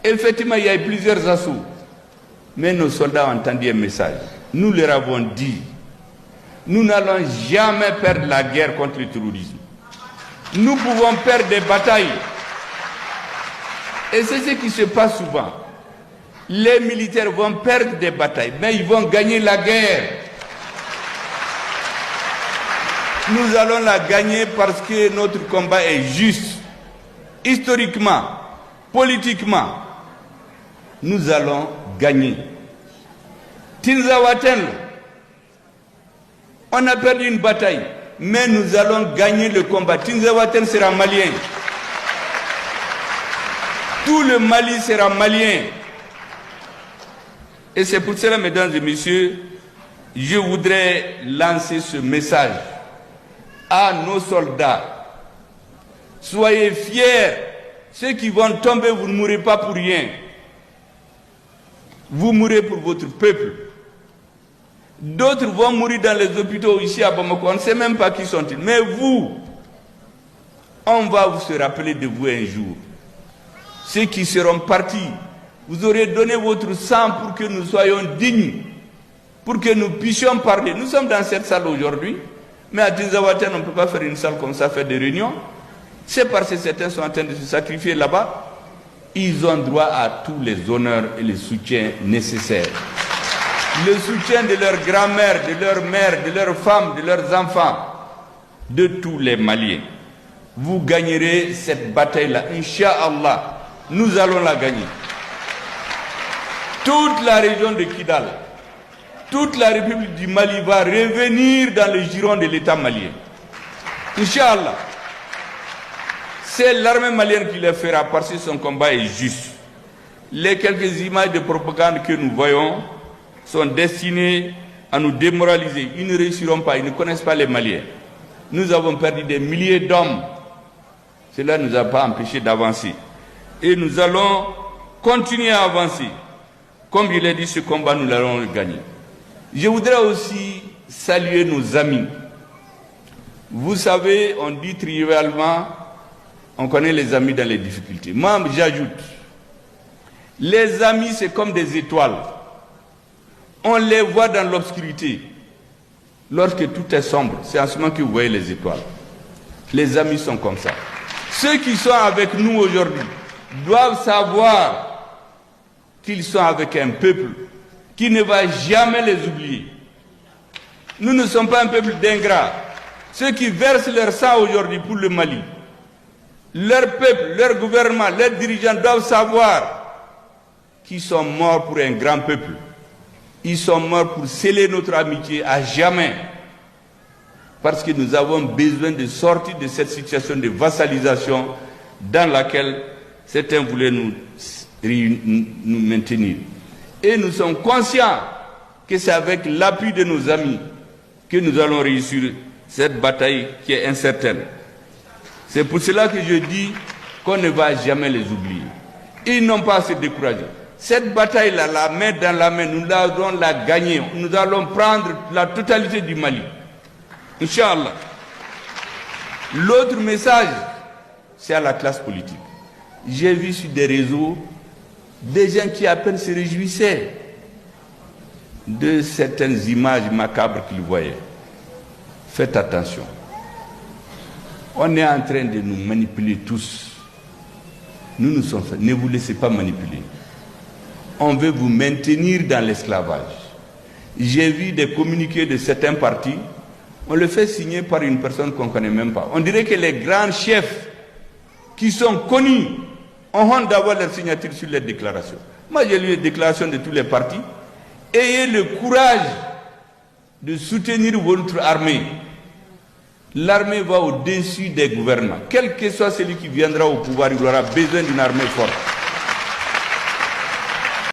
Effectivement, il y a eu plusieurs assauts. Mais nos soldats ont entendu un message. Nous leur avons dit, nous n'allons jamais perdre la guerre contre le terrorisme. Nous pouvons perdre des batailles. Et c'est ce qui se passe souvent. Les militaires vont perdre des batailles, mais ils vont gagner la guerre. Nous allons la gagner parce que notre combat est juste. Historiquement, politiquement, nous allons gagner. Tinzawaten, on a perdu une bataille, mais nous allons gagner le combat. Tinzawaten sera malien. Tout le Mali sera malien. Et c'est pour cela, mesdames et messieurs, je voudrais lancer ce message à nos soldats. Soyez fiers. Ceux qui vont tomber, vous ne mourrez pas pour rien. Vous mourrez pour votre peuple. D'autres vont mourir dans les hôpitaux ici à Bamako. On ne sait même pas qui sont-ils. Mais vous, on va vous se rappeler de vous un jour. Ceux qui seront partis, vous aurez donné votre sang pour que nous soyons dignes, pour que nous puissions parler. Nous sommes dans cette salle aujourd'hui, mais à Tinzawaten, on ne peut pas faire une salle comme ça, faire des réunions. C'est parce que certains sont en train de se sacrifier là-bas. Ils ont droit à tous les honneurs et les soutiens nécessaires. Le soutien de leur grand-mère, de leur mère, de leurs femmes, de leurs enfants, de tous les Maliens. Vous gagnerez cette bataille-là, Inch'Allah. Nous allons la gagner. Toute la région de Kidal, toute la République du Mali va revenir dans le giron de l'État malien. Inch'Allah. C'est l'armée malienne qui le fera parce que son combat est juste. Les quelques images de propagande que nous voyons sont destinées à nous démoraliser. Ils ne réussiront pas, ils ne connaissent pas les Maliens. Nous avons perdu des milliers d'hommes. Cela ne nous a pas empêchés d'avancer. Et nous allons continuer à avancer. Comme je l'ai dit, ce combat, nous l'allons gagner. Je voudrais aussi saluer nos amis. Vous savez, on dit trivialement, on connaît les amis dans les difficultés. Moi, j'ajoute, les amis, c'est comme des étoiles. On les voit dans l'obscurité. Lorsque tout est sombre, c'est en ce moment que vous voyez les étoiles. Les amis sont comme ça. Ceux qui sont avec nous aujourd'hui doivent savoir qu'ils sont avec un peuple qui ne va jamais les oublier. Nous ne sommes pas un peuple d'ingrats. Ceux qui versent leur sang aujourd'hui pour le Mali, leur peuple, leur gouvernement, leurs dirigeants doivent savoir qu'ils sont morts pour un grand peuple. Ils sont morts pour sceller notre amitié à jamais. Parce que nous avons besoin de sortir de cette situation de vassalisation dans laquelle certains voulaient nous maintenir. Et nous sommes conscients que c'est avec l'appui de nos amis que nous allons réussir cette bataille qui est incertaine. C'est pour cela que je dis qu'on ne va jamais les oublier. Ils n'ont pas à se décourager. Cette bataille-là, la main dans la main, nous allons la gagner. Nous allons prendre la totalité du Mali. Inch'Allah. L'autre message, c'est à la classe politique. J'ai vu sur des réseaux des gens qui à peine se réjouissaient de certaines images macabres qu'ils voyaient. Faites attention. On est en train de nous manipuler tous. Nous nous sommes faits. Ne vous laissez pas manipuler. On veut vous maintenir dans l'esclavage. J'ai vu des communiqués de certains partis. On le fait signer par une personne qu'on ne connaît même pas. On dirait que les grands chefs qui sont connus ont honte d'avoir leur signature sur les déclarations. Moi, j'ai lu les déclarations de tous les partis. Ayez le courage de soutenir votre armée. L'armée va au-dessus des gouvernements. Quel que soit celui qui viendra au pouvoir, il aura besoin d'une armée forte.